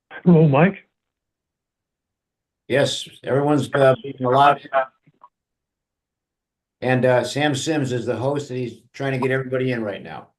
Hello, Mike. Yes, everyone's being a lot. And Sam Sims is the host, and he's trying to get everybody in right now.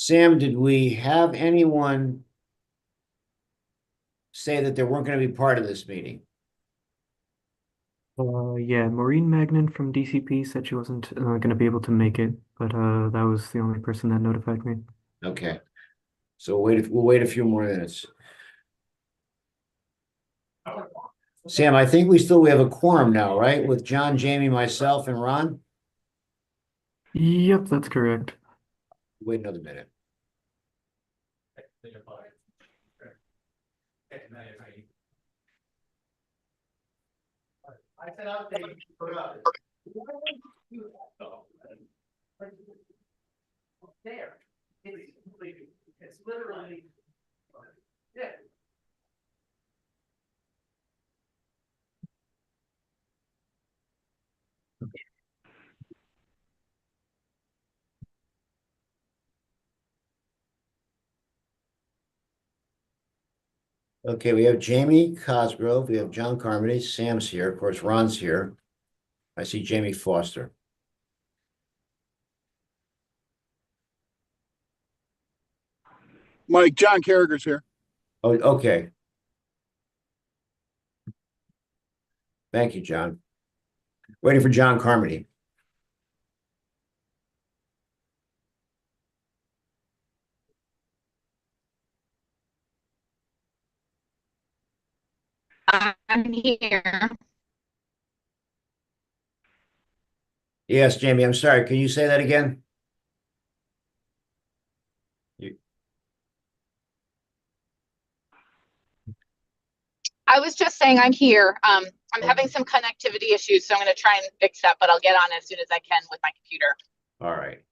Sam, did we have anyone say that they weren't going to be part of this meeting? Yeah, Maureen Magnan from DCP said she wasn't going to be able to make it, but that was the only person that notified me. Okay, so we'll wait a few more minutes. Sam, I think we have a quorum now, right? With John, Jamie, myself, and Ron? Yep, that's correct. Wait another minute. There. It's literally. Yeah. Okay, we have Jamie Cosgrove, we have John Carmody, Sam's here, of course, Ron's here. I see Jamie Foster. Mike, John Carragher's here. Oh, okay. Thank you, John. Waiting for John Carmody. I'm here. Yes, Jamie, I'm sorry. Can you say that again? I was just saying I'm here. I'm having some connectivity issues, so I'm going to try and fix that, but I'll get on as soon as I can with my computer. All right.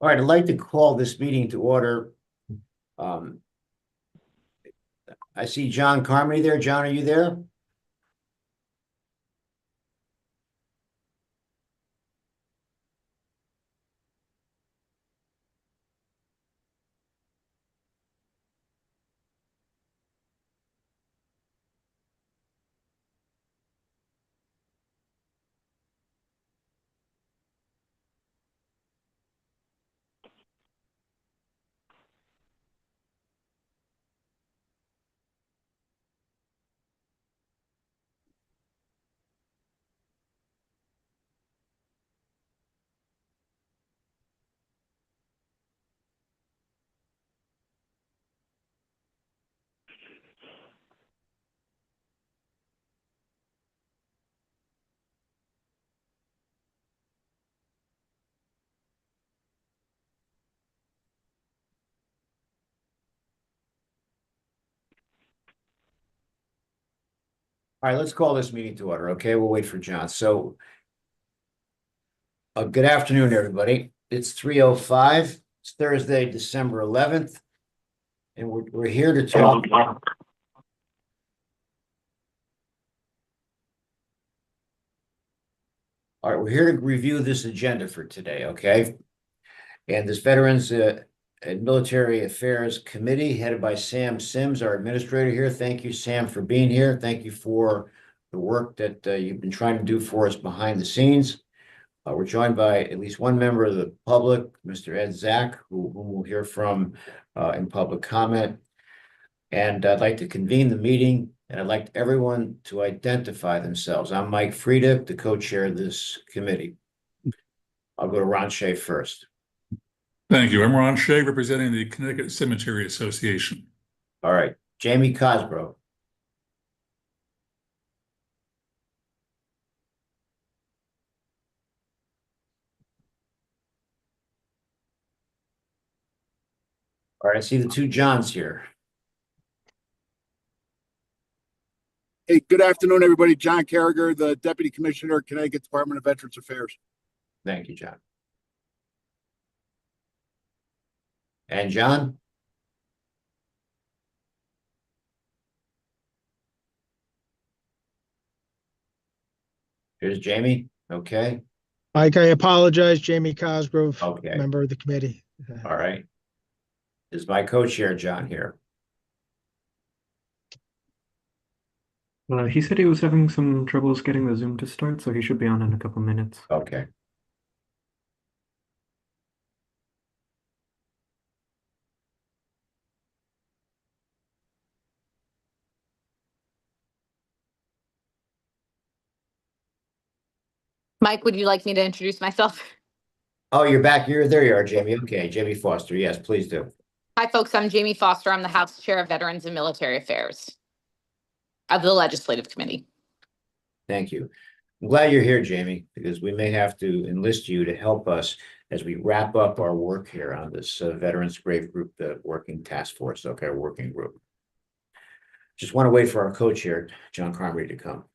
All right, I'd like to call this meeting to order. Um, I see John Carmody there. John, are you there? All right, let's call this meeting to order. Okay, we'll wait for John. So, good afternoon, everybody. It's 3:05. It's Thursday, December 11th, and we're here to talk. All right, we're here to review this agenda for today, okay? And this Veterans and Military Affairs Committee headed by Sam Sims, our administrator here. Thank you, Sam, for being here. Thank you for the work that you've been trying to do for us behind the scenes. We're joined by at least one member of the public, Mr. Ed Zach, whom we'll hear from in public comment. And I'd like to convene the meeting, and I'd like everyone to identify themselves. I'm Mike Frieda, the co-chair of this committee. I'll go to Ron Shea first. Thank you. I'm Ron Shea, representing the Connecticut Cemetery Association. All right, Jamie Cosgrove. All right, I see the two Johns here. Hey, good afternoon, everybody. John Carragher, the Deputy Commissioner, Connecticut Department of Veterans Affairs. Thank you, John. And John? Here's Jamie. Okay, Mike, I apologize. Jamie Cosgrove, okay, member of the committee. all right. Is my co-chair John here? He said he was having some troubles getting the Zoom to start, so he should be on in a couple minutes. Okay. Mike, would you like me to introduce myself? Oh, you're back. There you are, Jamie. Okay, Jamie Foster. Yes, please do. Hi, folks. I'm Jamie Foster. I'm the House Chair of Veterans and Military Affairs of the Legislative Committee. Thank you. I'm glad you're here, Jamie, because we may have to enlist you to help us as we wrap up our work here on this Veterans Grave Group, the working task force, okay, working group. Just want to wait for our co-chair, John Carmody, to come.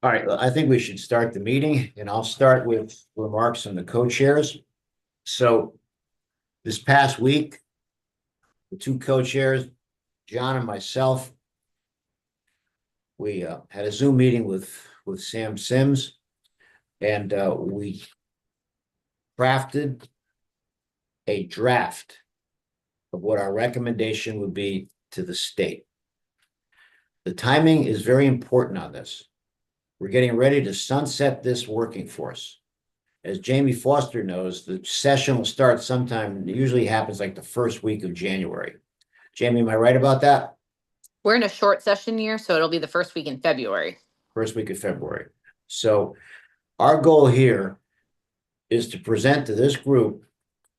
All right, I think we should start the meeting, and I'll start with remarks from the co-chairs. So this past week, the two co-chairs, John and myself, we had a Zoom meeting with Sam Sims, and we crafted a draft of what our recommendation would be to the state. The timing is very important on this. We're getting ready to sunset this working force. As Jamie Foster knows, the session will start sometime, it usually happens like the first week of January. Jamie, am I right about that? We're in a short session year, so it'll be the first week in February. First week of February. So our goal here is to present to this group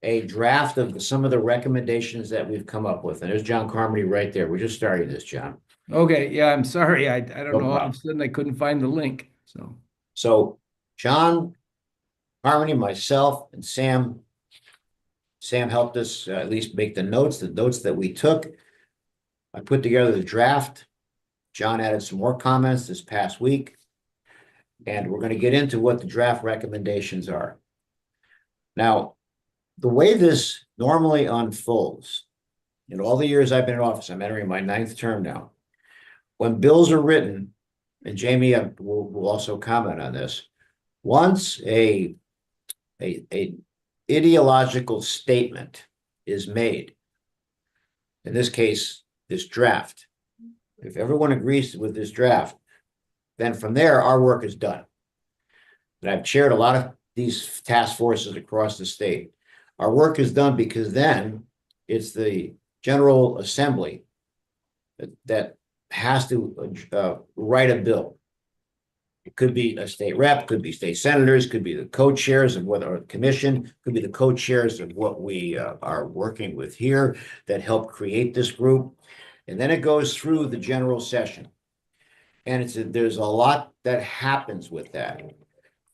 a draft of some of the recommendations that we've come up with. And there's John Carmody right there. We're just starting this, John. Okay, yeah, I'm sorry. I don't No know. All of problem. a sudden I couldn't find the link. So John, Harmony, myself, and Sam helped us at least make the notes that we took. I put together the draft. John added some more comments this past week. And we're going to get into what the draft recommendations are. Now, the way this normally unfolds, in all the years I've been in office, I'm entering my 9th term now. When bills are written, and Jamie will also comment on this, once a ideological statement is made, in this case, this draft, if everyone agrees with this draft, then from there, our work is done. And I've chaired a lot of these task forces across the state. Our work is done because then it's the General Assembly that has to write a bill. It could be a state rep, could be state senators, could be the co-chairs of what our commission, could be the co-chairs of what we are working with here that help create this group. And then it goes through the general session. And there's a lot that happens with that.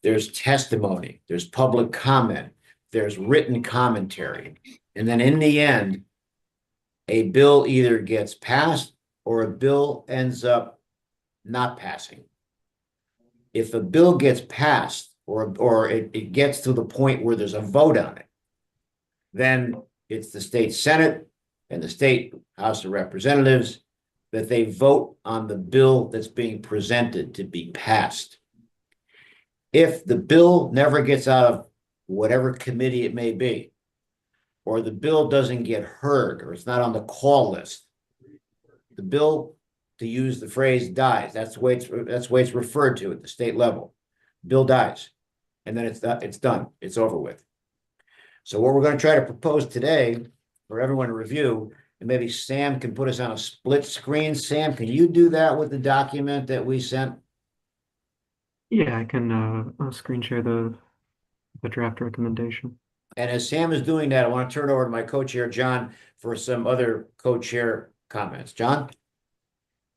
There's testimony, there's public comment, there's written commentary. And then in the end, a bill either gets passed or a bill ends up not passing. If a bill gets passed or it gets to the point where there's a vote on it, then it's the state Senate and the state House of Representatives that they vote on the bill that's being presented to be passed. If the bill never gets out of whatever committee it may be, or the bill doesn't get heard, or it's not on the call list, the bill, to use the phrase, dies. That's the way it's referred to at the state level. Bill dies, and then it's done. It's over with. So what we're going to try to propose today for everyone to review, and maybe Sam can put us on a split screen. Sam, can you do that with the document that we sent? Yeah, I can screen share the draft recommendation. And as Sam is doing that, I want to turn it over to my co-chair, John, for some other co-chair comments. John?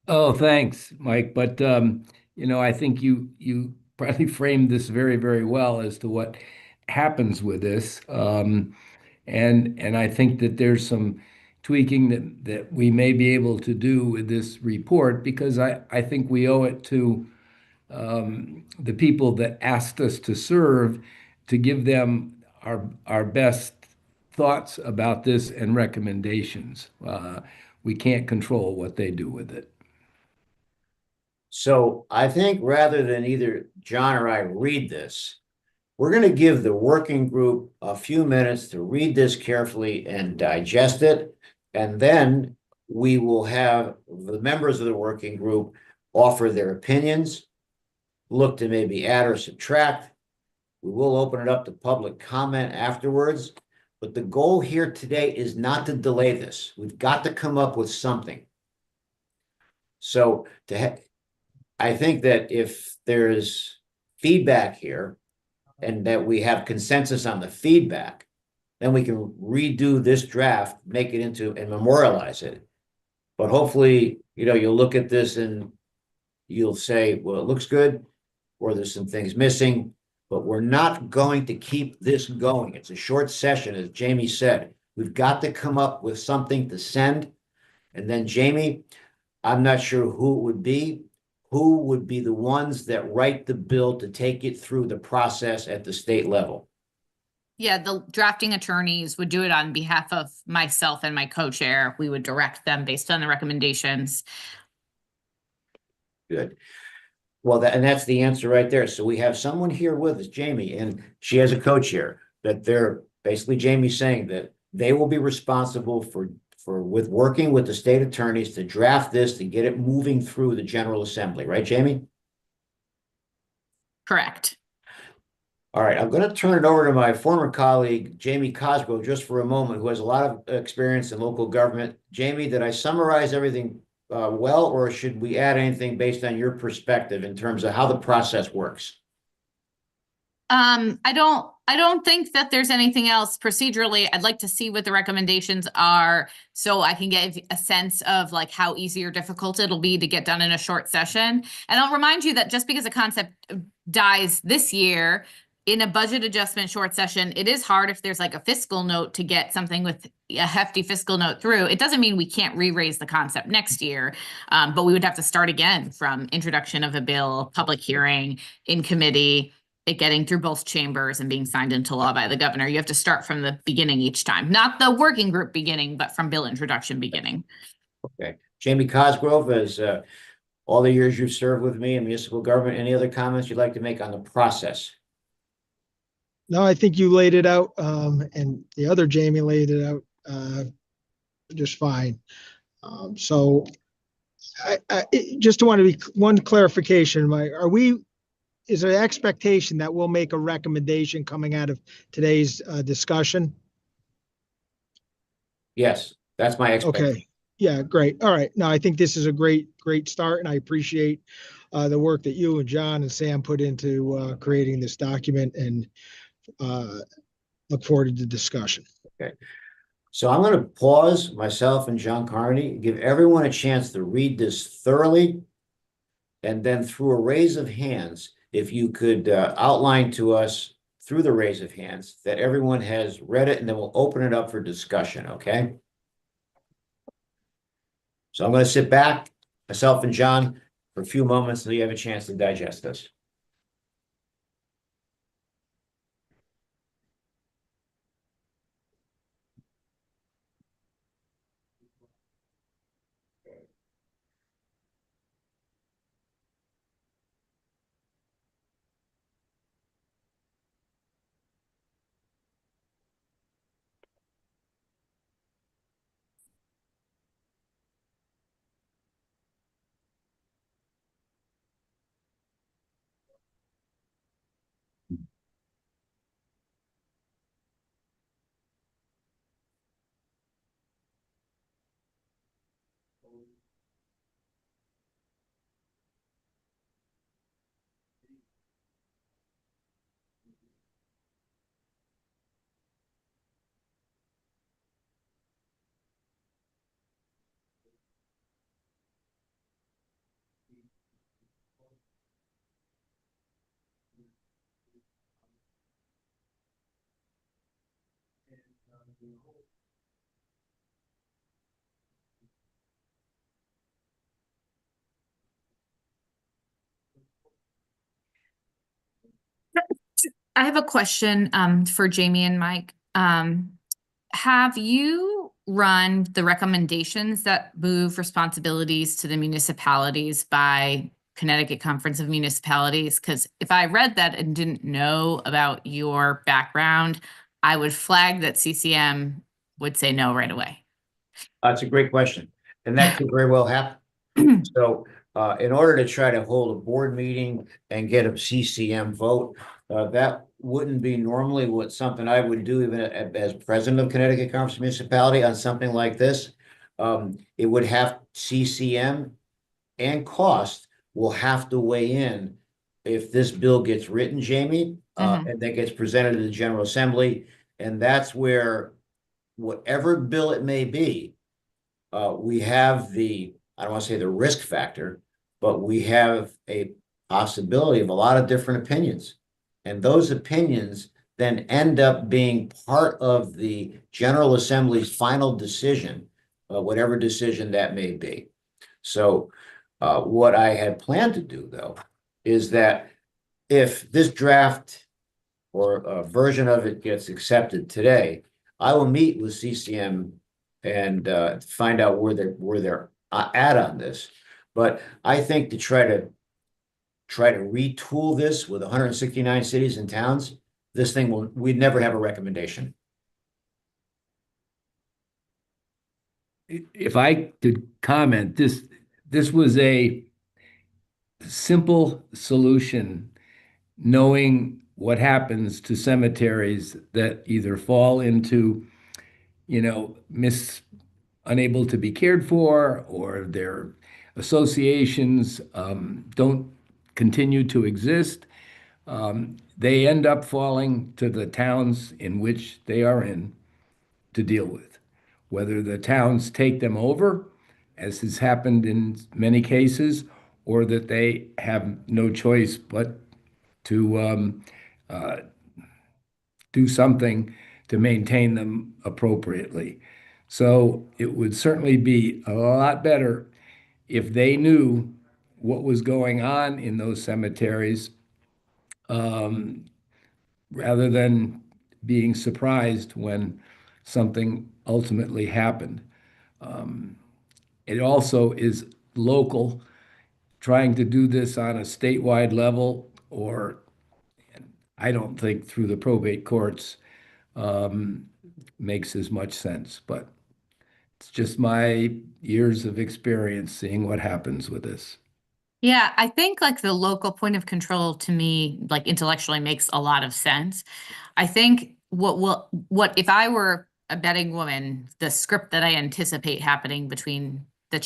Oh, thanks, Mike. But I think you probably framed this very, very well as to what happens with this. And I think that there's some tweaking that we may be able to do with this report because I think we owe it to the people that asked us to serve to give them our best thoughts about this and recommendations. We can't control what they do with it. So I think rather than either John or I read this, we're going to give the working group a few minutes to read this carefully and digest it. And then we will have the members of the working group offer their opinions, look to maybe add or subtract. We will open it up to public comment afterwards. But the goal here today is not to delay this. We've got to come up with something. So I think that if there's feedback here and that we have consensus on the feedback, then we can redo this draft, make it into and memorialize it. But hopefully, you'll look at this and you'll say, well, it looks good, or there's some things missing, but we're not going to keep this going. It's a short session, as Jamie said. We've got to come up with something to send. And then Jamie, I'm not sure who it would be. Who would be the ones that write the bill to take it through the process at the state level? Yeah, the drafting attorneys would do it on behalf of myself and my co-chair. We would direct them based on the recommendations. Good. Well, and that's the answer right there. So we have someone here with us, Jamie, and she has a co-chair that they're basically Jamie saying that they will be responsible for with working with the state attorneys to draft this to get it moving through the General Assembly, right, Jamie? Correct. All right, I'm going to turn it over to my former colleague, Jamie Cosgrove, just for a moment, who has a lot of experience in local government. Jamie, did I summarize everything well, or should we add anything based on your perspective in terms of how the process works? I don't think that there's anything else procedurally. I'd like to see what the recommendations are so I can get a sense of like how easy or difficult it'll be to get done in a short session. And I'll remind you that just because a concept dies this year in a budget adjustment short session, it is hard if there's like a fiscal note to get something with a hefty fiscal note through. It doesn't mean we can't re-raise the concept next year, but we would have to start again from introduction of a bill, public hearing, in committee, it getting through both chambers and being signed into law by the governor. You have to start from the beginning each time, not the working group beginning, but from bill introduction beginning. Okay. Jamie Cosgrove, as all the years you've served with me in municipal government, any other comments you'd like to make on the process? No, I think you laid it out, and the other Jamie laid it out just fine. So I just want to be one clarification. Is there an expectation that we'll make a recommendation coming out of today's discussion? Yes, that's my expectation. Okay. Yeah, great. All right. No, I think this is a great start, and I appreciate the work that you and John and Sam put into creating this document, and look forward to the discussion. Okay. So I'm going to pause myself and John Carney, give everyone a chance to read this thoroughly. And then through a raise of hands, if you could outline to us through the raise of hands that everyone has read it, and then we'll open it up for discussion, okay? So I'm going to sit back, myself and John, for a few moments until you have a chance to digest this. I have a question for Jamie and Mike. Have you run the recommendations that move responsibilities to the municipalities by Connecticut Conference of Municipalities? Because if I read that and didn't know about your background, I would flag that CCM would say no right away. That's a great question, and that could very well happen. So, in order to try to hold a board meeting and get a CCM vote, that wouldn't be normally something I would do even as president of Connecticut Conference Municipality on something like this. It would have CCM and cost will have to weigh in if this bill gets written, Jamie, and that gets presented to the General Assembly. And that's where whatever bill it may be, we have I don't want to say the risk factor, but we have a possibility of a lot of different opinions. And those opinions then end up being part of the General Assembly's final decision, whatever decision that may be. So what I had planned to do, though, is that if this draft or a version of it gets accepted today, I will meet with CCM and find out where they're at on this. But I think to try to retool this with 169 cities and towns, we'd never have a recommendation. If I could comment, this was a simple solution, knowing what happens to cemeteries that either fall into, unable to be cared for, or their associations don't continue to exist. They end up falling to the towns in which they are in to deal with. Whether the towns take them over, as has happened in many cases, or that they have no choice but to do something to maintain them appropriately. So it would certainly be a lot better if they knew what was going on in those cemeteries, rather than being surprised when something ultimately happened. It also is local. Trying to do this on a statewide level, or I don't think through the probate courts, makes as much sense. But it's just my years of experience seeing what happens with this. Yeah, I think like the local point of control to me, like intellectually makes a lot of sense. I think what if I were a betting woman, the script that I anticipate happening between the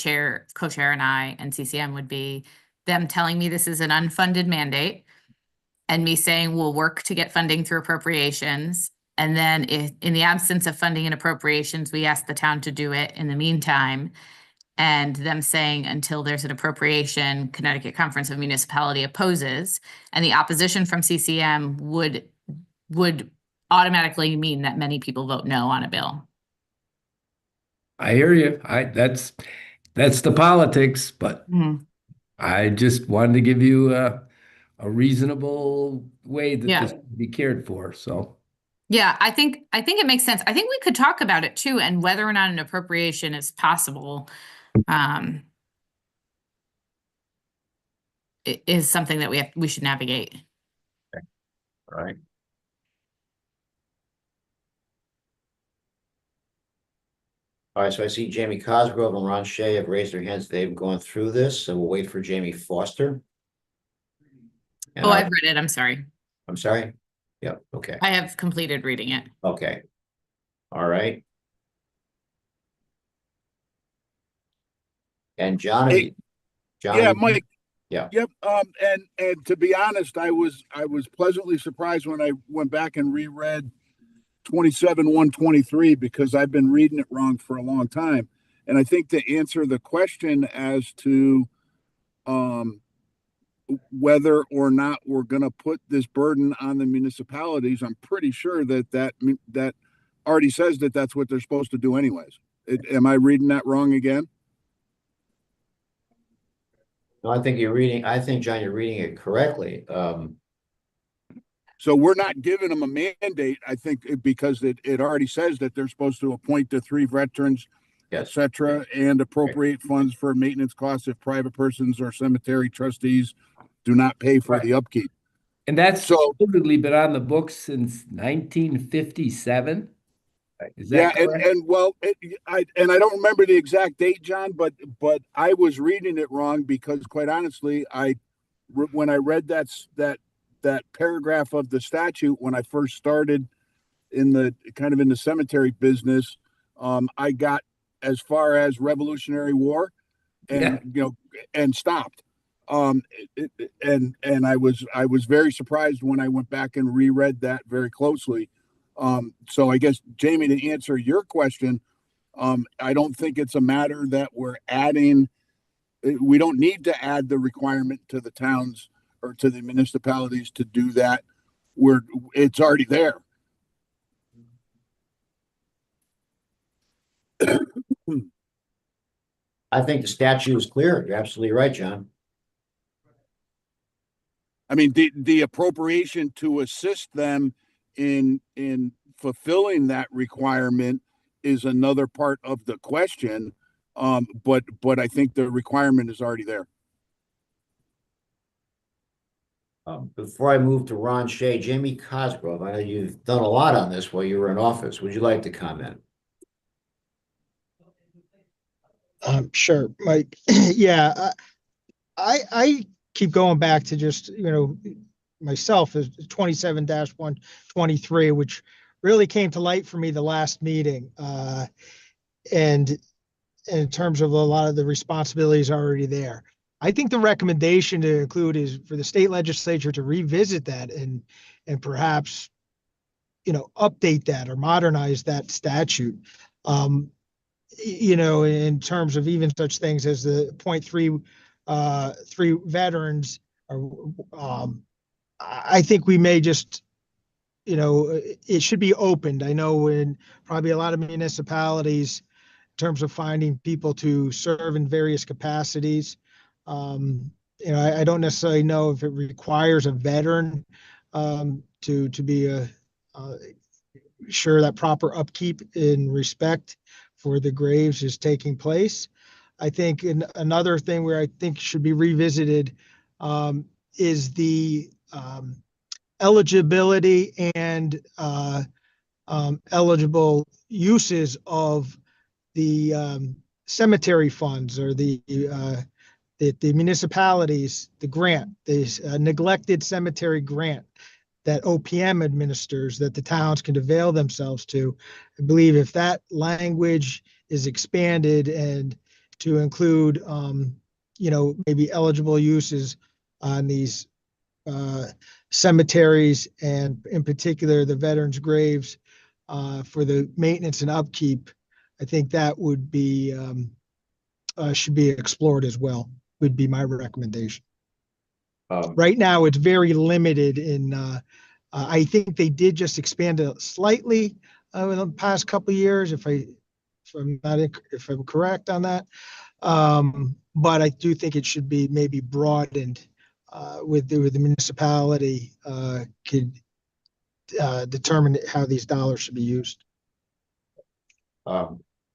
co-chair and I and CCM would be them telling me this is an unfunded mandate and me saying we'll work to get funding through appropriations. And then if in the absence of funding and appropriations, we ask the town to do it in the meantime. And them saying until there's an appropriation, Connecticut Conference of Municipality opposes, and the opposition from CCM would automatically mean that many people vote no on a bill. I hear you. That's the politics, but I just wanted to give you a reasonable way that this can be cared for. So yeah, I think it makes sense. I think we could talk about it too, and whether or not an appropriation is possible. It is something that we should navigate. Okay. All right. All right, so I see Jamie Cosgrove and Ron Shea have raised their hands. They've gone through this, so we'll wait for Jamie Foster. And I've read it. I'm sorry. I'm sorry. Yep. Okay. I have completed reading it. Okay. All right. And John, Hey, John, Yeah, Mike. Yeah. Yep. And to be honest, I was pleasantly surprised when I went back and reread 27-123 because I've been reading it wrong for a long time. And I think to answer the question as to whether or not we're going to put this burden on the municipalities, I'm pretty sure that already says that that's what they're supposed to do anyways. Am I reading that wrong again? No, I think, John, you're reading it correctly. So we're not giving them a mandate, I think, because it already says that they're supposed to appoint the 3 veterans, et Yes, cetera, and appropriate funds for maintenance costs if private persons or cemetery trustees do not pay for Right. the upkeep. And that's So, supposedly been on the books since 1957. Is yeah, that correct? and well, I don't remember the exact date, John, but I was reading it wrong because, quite honestly, when I read that paragraph of the statute when I first started in the cemetery business, I got as far as Revolutionary War, and Yeah. and stopped. And I was very surprised when I went back and reread that very closely. So I guess, Jamie, to answer your question, I don't think it's a matter that we're adding. We don't need to add the requirement to the towns or to the municipalities to do that. It's already there. I think the statute is clear. You're absolutely right, John. I mean, the appropriation to assist them in fulfilling that requirement is another part of the question. But I think the requirement is already there. Before I move to Ron Shea, Jamie Cosgrove, I know you've done a lot on this while you were in office. Would you like to comment? Sure, Mike. Yeah, I keep going back to just, myself as 27-123, which really came to light for me the last meeting. And in terms of a lot of the responsibilities already there. I think the recommendation to include is for the state legislature to revisit that and perhaps, update that or modernize that statute. In terms of even such things as the 0.3 veterans, or I think we may just, it should be opened. I know in probably a lot of municipalities, in terms of finding people to serve in various capacities. I don't necessarily know if it requires a veteran to be sure that proper upkeep in respect for the graves is taking place. I think another thing where I think should be revisited is the eligibility and eligible uses of the cemetery funds or the municipalities, the grant, the neglected cemetery grant that OPM administers that the towns can avail themselves to. I believe if that language is expanded and to include, maybe eligible uses on these cemeteries and in particular the veterans' graves for the maintenance and upkeep, I think that would be should be explored as well. Would be my recommendation. Right now, it's very limited in. I think they did just expand it slightly in the past couple of years, if I'm correct on that. But I do think it should be maybe broadened with the municipality could determine how these dollars should be used.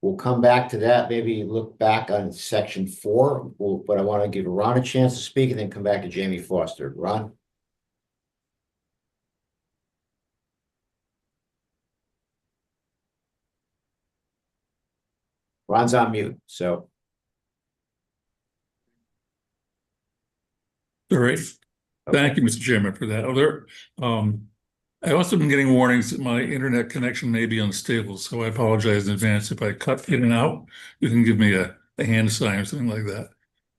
We'll come back to that, maybe look back on section 4, but I want to give Ron a chance to speak and then come back to Jamie Foster. Ron? Ron's on mute, so. All right. Thank you, Mr. Chairman, for that. I also been getting warnings that my internet connection may be unstable, so I apologize in advance if I cut in and out. You can give me a hand sign or something like that.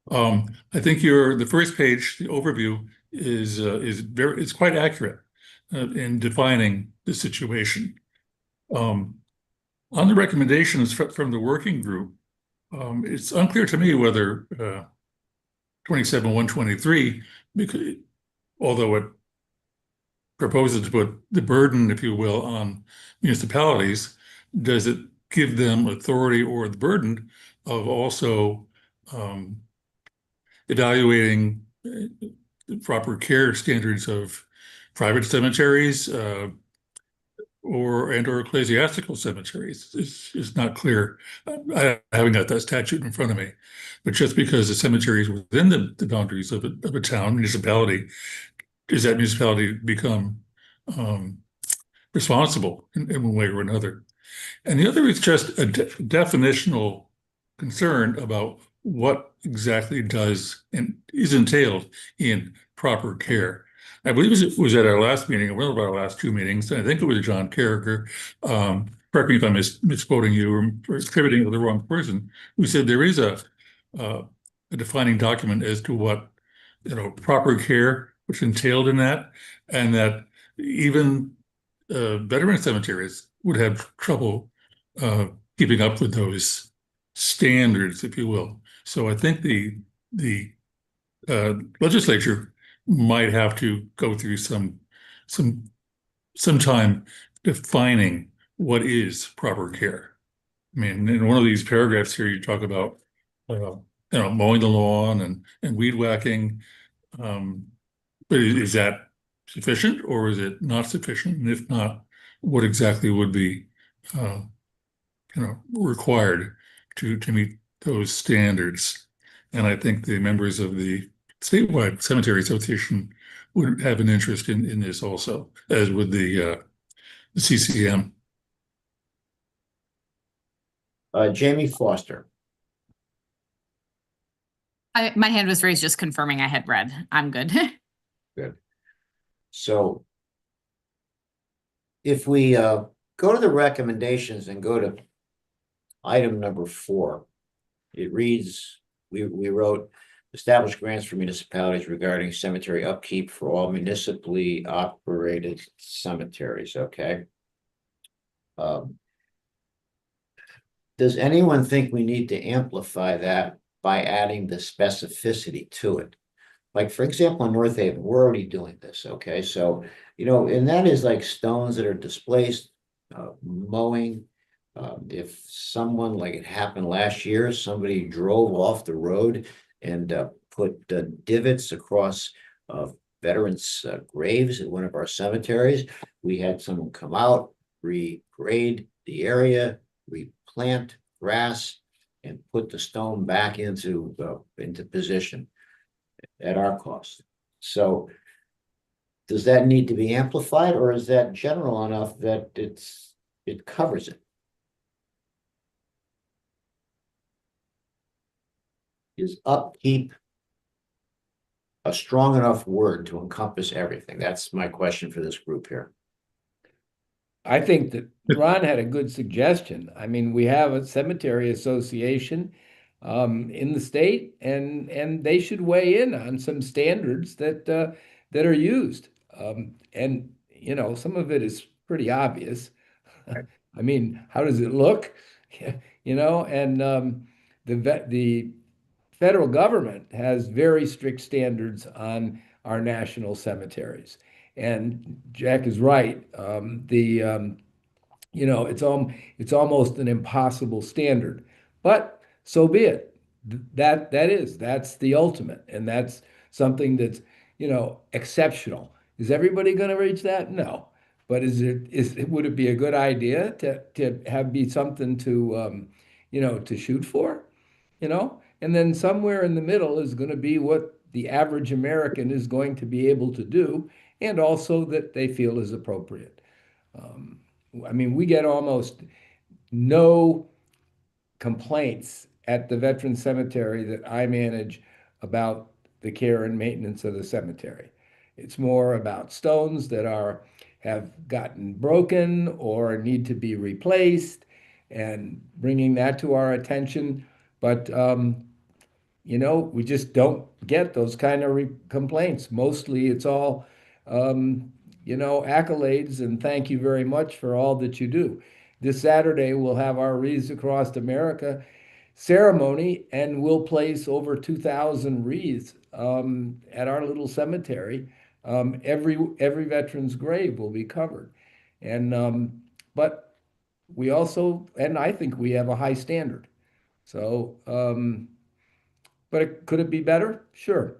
I think the first page, the overview, it's quite accurate in defining the situation. On the recommendations from the working group, it's unclear to me whether 27-123, because although it proposes to put the burden, if you will, on municipalities, does it give them authority or the burden of also evaluating the proper care standards of private cemeteries or ecclesiastical cemeteries? Is not clear. I haven't got that statute in front of me, but just because the cemetery is within the boundaries of a town municipality, does that municipality become responsible in one way or another? And the other is just a definitional concern about what exactly does and is entailed in proper care. I believe it was at our last meeting, or one of our last two meetings, and I think it was John Carragher, correct me if I'm misquoting you or attributing to the wrong person, who said there is uh, a defining document as to what, proper care, which entailed in that, and that even veteran cemeteries would have trouble uh, keeping up with those standards, if you will. So I think the legislature might have to go through some some time defining what is proper care. I mean, in one of these paragraphs here, you talk about mowing the lawn and weed whacking. Um, but is that sufficient or is it not sufficient? And if not, what exactly would be uh, required to meet those standards? And I think the members of the statewide cemetery association would have an interest in this also, as would the CCM. Jamie Foster. My hand was raised, just confirming I had read. I'm good. Good. So if we go to the recommendations and go to item number 4, it reads, we wrote, establish grants for municipalities regarding cemetery upkeep for all municipally operated cemeteries, okay? Does anyone think we need to amplify that by adding the specificity to it? Like, for example, in North Haven, we're already doing this, okay? So, and that is like stones that are displaced, mowing. If someone, like it happened last year, somebody drove off the road and put divots across veterans' graves at one of our cemeteries. We had someone come out, regrade the area, replant grass, and put the stone back into position at our cost. So does that need to be amplified, or is that general enough that it covers it? Is upkeep a strong enough word to encompass everything? That's my question for this group here. I think that Ron had a good suggestion. I mean, we have a cemetery association in the state, and they should weigh in on some standards that are used. And some of it is pretty obvious. I mean, how does it look? And the federal government has very strict standards on our national cemeteries. And Jack is right. It's almost an impossible standard, but so be it. That's the ultimate, and that's something that's exceptional. Is everybody going to reach that? No. But would it be a good idea to have be something to shoot for? And then somewhere in the middle is going to be what the average American is going to be able to do, and also that they feel is appropriate. I mean, we get almost no complaints at the veteran cemetery that I manage about the care and maintenance of the cemetery. It's more about stones that have gotten broken or need to be replaced, and bringing that to our attention. But we just don't get those kind of complaints. Mostly it's all, accolades and thank you very much for all that you do. This Saturday, we'll have our Wreaths Across America ceremony, and we'll place over 2,000 wreaths at our little cemetery. Every veteran's grave will be covered. And but we also, and I think we have a high standard. So, could it be better? Sure.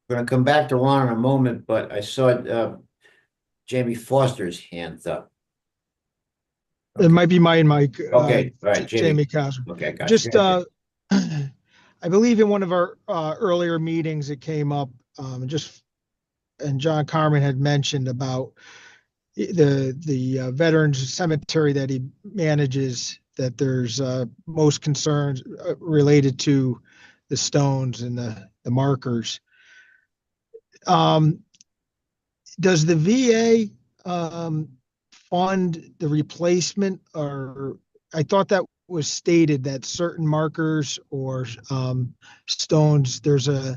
We're gonna come back to Ron in a moment, but I saw Jamie Foster's hands up. It might be mine, Mike. Okay, all right, Jamie Casper. Okay, gotcha. Just, I believe in one of our earlier meetings, it came up, and John Carmen had mentioned about the Veterans Cemetery that he manages, that there's most concerns related to the stones and the markers. Does the VA fund the replacement, or I thought that was stated that certain markers or stones, there's a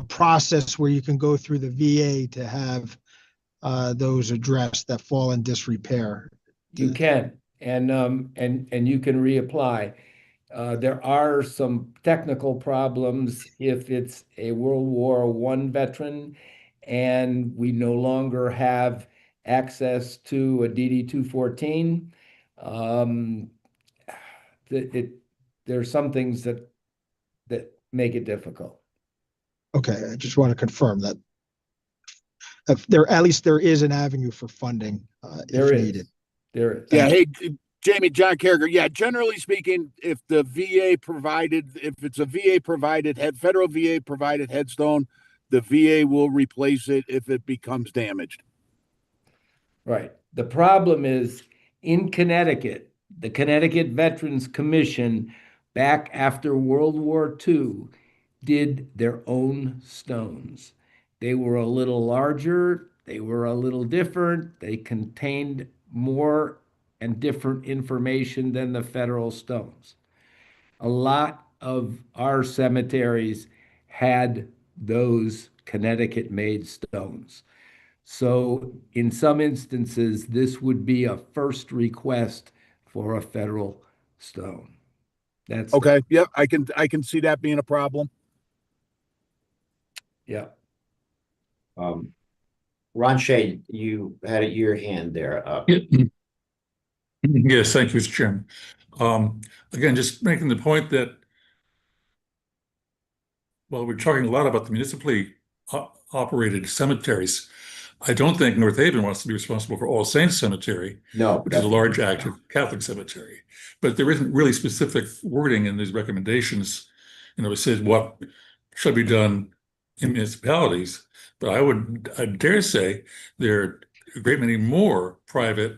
process where you can go through the VA to have those addressed that fall in disrepair. You can, and you can reapply. There are some technical problems if it's a World War I veteran and we no longer have access to a DD-214. There's some things that make it difficult. Okay, I just want to confirm that there, at least there is an avenue for funding if needed. There is. Yeah, hey, Jamie, John Carragher. Yeah, generally speaking, if it's a VA provided, federal VA provided headstone, the VA will replace it if it becomes damaged. Right. The problem is in Connecticut, the Connecticut Veterans Commission, back after World War II, did their own stones. They were a little larger, they were a little different, they contained more and different information than the federal stones. A lot of our cemeteries had those Connecticut-made stones. So in some instances, this would be a first request for a federal stone. That's okay. Yep, I can see that being a problem. Yeah. Ron Shea, you had your hand there up. Yes, thank you, Mr. Chairman. Again, just making the point that while we're talking a lot about the municipally operated cemeteries, I don't think North Haven wants to be responsible for All Saints Cemetery, No, which is a large active Catholic cemetery. But there isn't really specific wording in these recommendations. It says what should be done in municipalities. But I dare say there are a great many more private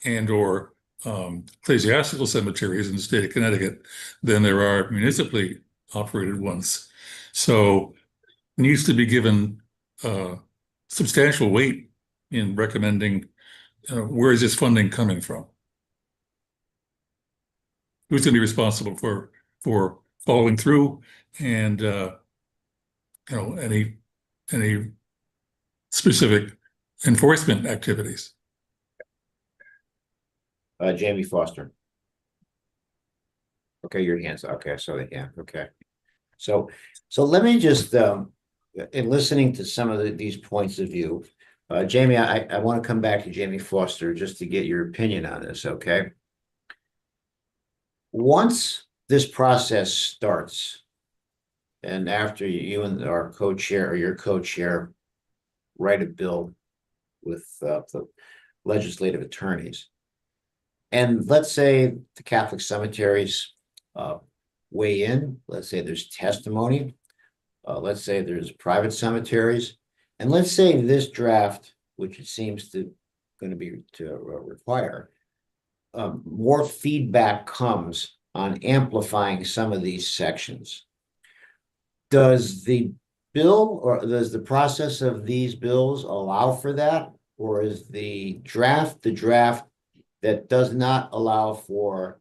and or ecclesiastical cemeteries in the state of Connecticut than there are municipally operated ones. So needs to be given substantial weight in recommending where is this funding coming from? Who's going to be responsible for following through and any specific enforcement activities? Jamie Foster. Okay, your hands. Okay, so the hand. Okay. So let me just in listening to some of these points of view, Jamie, I want to come back to Jamie Foster just to get your opinion on this, okay? Once this process starts, and after you and our co-chair or your co-chair write a bill with the legislative attorneys, and let's say the Catholic cemeteries weigh in, let's say there's testimony, let's say there's private cemeteries, and let's say this draft, which it seems to going to be to require, more feedback comes on amplifying some of these sections. Does the bill or does the process of these bills allow for that? Or is the draft that does not allow for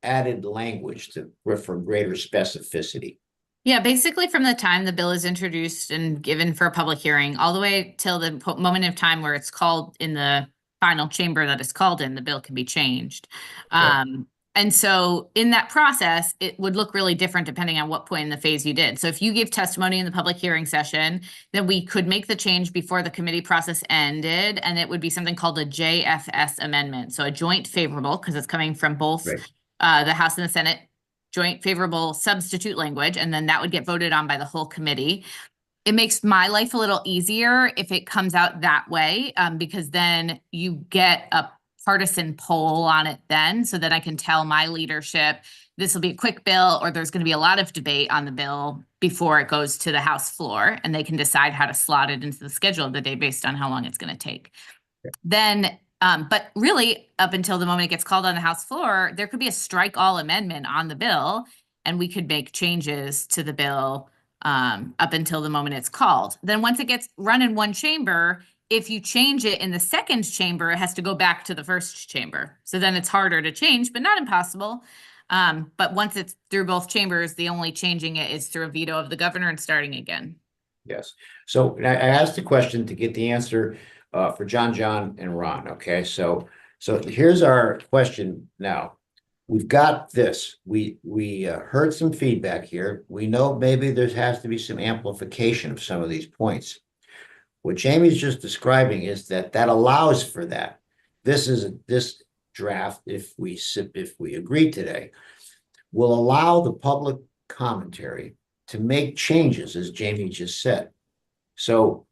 added language for greater specificity? Yeah, basically from the time the bill is introduced and given for a public hearing, all the way till the moment of time where it's called in the final chamber that it's called in, the bill can be changed. And so in that process, it would look really different depending on what point in the phase you did. So if you gave testimony in the public hearing session, then we could make the change before the committee process ended, and it would be something called a JFS amendment. So a joint favorable, because it's coming from both Right. the House and the Senate, joint favorable substitute language, and then that would get voted on by the whole committee. It makes my life a little easier if it comes out that way, because then you get a partisan poll on it then, so that I can tell my leadership, this will be a quick bill, or there's going to be a lot of debate on the bill before it goes to the House floor, and they can decide how to slot it into the schedule of the day based on how long it's going to take. Then, but really, up until the moment it gets called on the House floor, there could be a strike all amendment on the bill, and we could make changes to the bill up until the moment it's called. Then once it gets run in one chamber, if you change it in the second chamber, it has to go back to the first chamber. So then it's harder to change, but not impossible. But once it's through both chambers, the only changing it is through a veto of the governor and starting again. Yes. So I asked the question to get the answer for John, and Ron. Okay, so here's our question now. We've got this. We heard some feedback here. We know maybe there has to be some amplification of some of these points. What Jamie's just describing is that allows for that. This draft, if we agree today, will allow the public commentary to make changes, as Jamie just said. So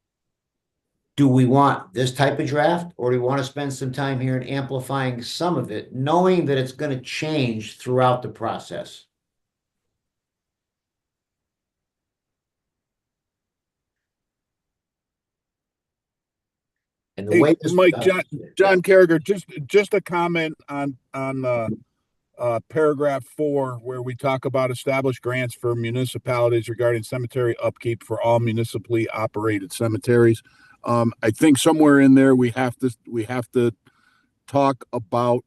do we want this type of draft, or do we want to spend some time here in amplifying some of it, knowing that it's going to change throughout the process? And the Hey, way this Mike, John Carragher, just a comment on paragraph 4, where we talk about established grants for municipalities regarding cemetery upkeep for all municipally operated cemeteries. I think somewhere in there we have to talk about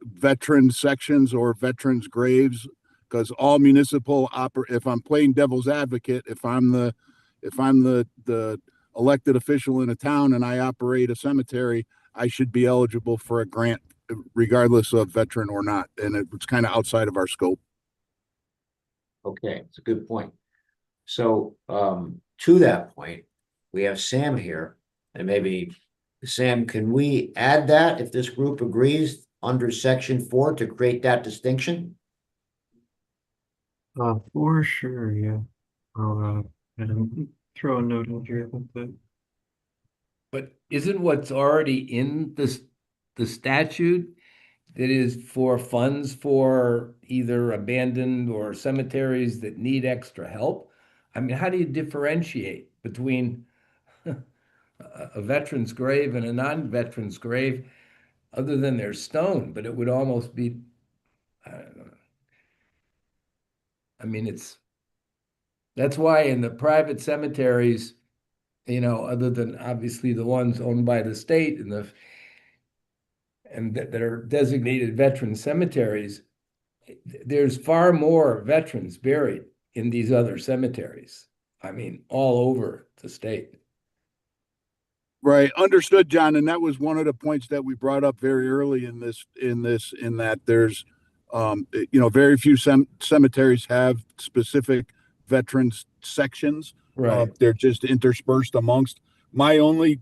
veteran sections or veterans graves, because all municipal if I'm playing devil's advocate, if I'm the elected official in a town and I operate a cemetery, I should be eligible for a grant regardless of veteran or not. And it's kind of outside of our scope. Okay, it's a good point. So to that point, we have Sam here, and maybe Sam, can we add that if this group agrees under section 4 to create that distinction? For sure, yeah. I'll throw a note in here about that. But isn't what's already in the statute that is for funds for either abandoned or cemeteries that need extra help? I mean, how do you differentiate between a veteran's grave and a non-veteran's grave, other than their stone? But it would almost be, I don't know. I mean, that's why in the private cemeteries, other than obviously the ones owned by the state and that are designated veteran cemeteries, there's far more veterans buried in these other cemeteries. I mean, all over the state. Right. Understood, John. And that was one of the points that we brought up very early in that there's, very few cemeteries have specific veterans sections. Right. They're just interspersed amongst. My only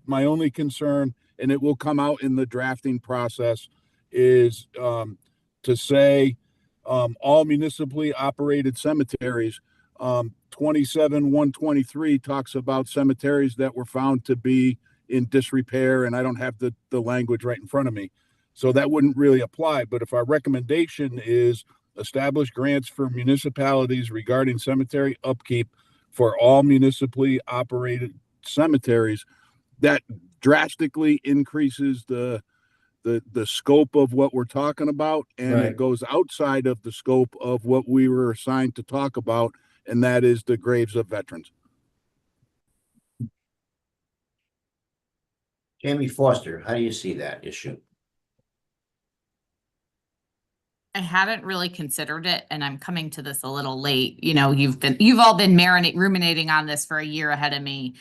concern, and it will come out in the drafting process, is to say all municipally operated cemeteries. 27-123 talks about cemeteries that were found to be in disrepair, and I don't have the language right in front of me, so that wouldn't really apply. But if our recommendation is establish grants for municipalities regarding cemetery upkeep for all municipally operated cemeteries, that drastically increases the scope of what we're talking about, and Right. it goes outside of the scope of what we were assigned to talk about, and that is the graves of veterans. Jamie Foster, how do you see that issue? I hadn't really considered it, and I'm coming to this a little late. You've all been ruminating on this for a year ahead of me.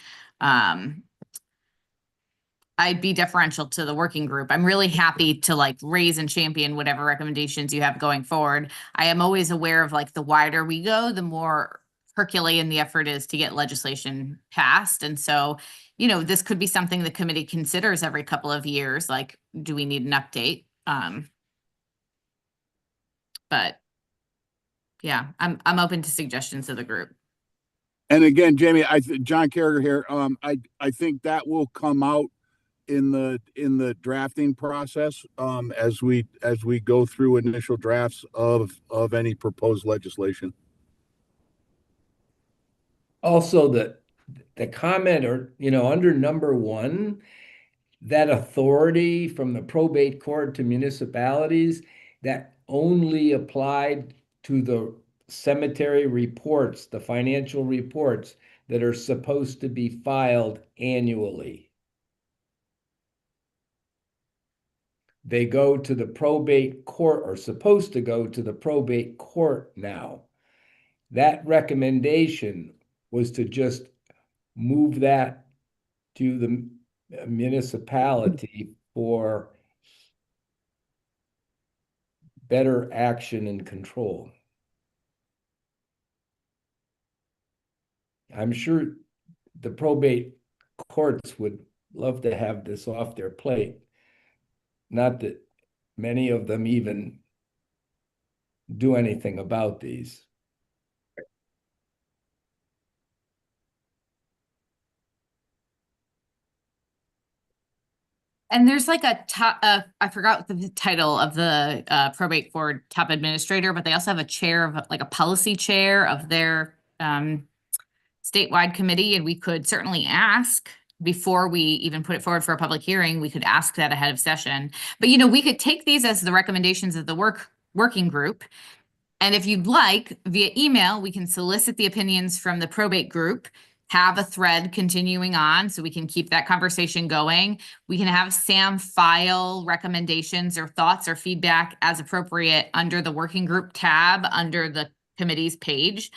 I'd be deferential to the working group. I'm really happy to like raise and champion whatever recommendations you have going forward. I am always aware of like the wider we go, the more Herculean the effort is to get legislation passed. And so, this could be something the committee considers every couple of years, like, do we need an update? But yeah, I'm open to suggestions of the group. And again, Jamie, John Carragher here. I think that will come out in the drafting process, as we go through initial drafts of any proposed legislation. Also, the comment or, under number one, that authority from the probate court to municipalities that only applied to the cemetery reports, the financial reports that are supposed to be filed annually. They go to the probate court, or supposed to go to the probate court now. That recommendation was to just move that to the municipality for better action and control. I'm sure the probate courts would love to have this off their plate. Not that many of them even do anything about these. And there's like a top, I forgot the title of the probate court top administrator, but they also have a chair of like a policy chair of their statewide committee. And we could certainly ask before we even put it forward for a public hearing, we could ask that ahead of session. But we could take these as the recommendations of the working group. And if you'd like, via email, we can solicit the opinions from the probate group, have a thread continuing on so we can keep that conversation going. We can have Sam file recommendations or thoughts or feedback as appropriate under the working group tab under the committee's page.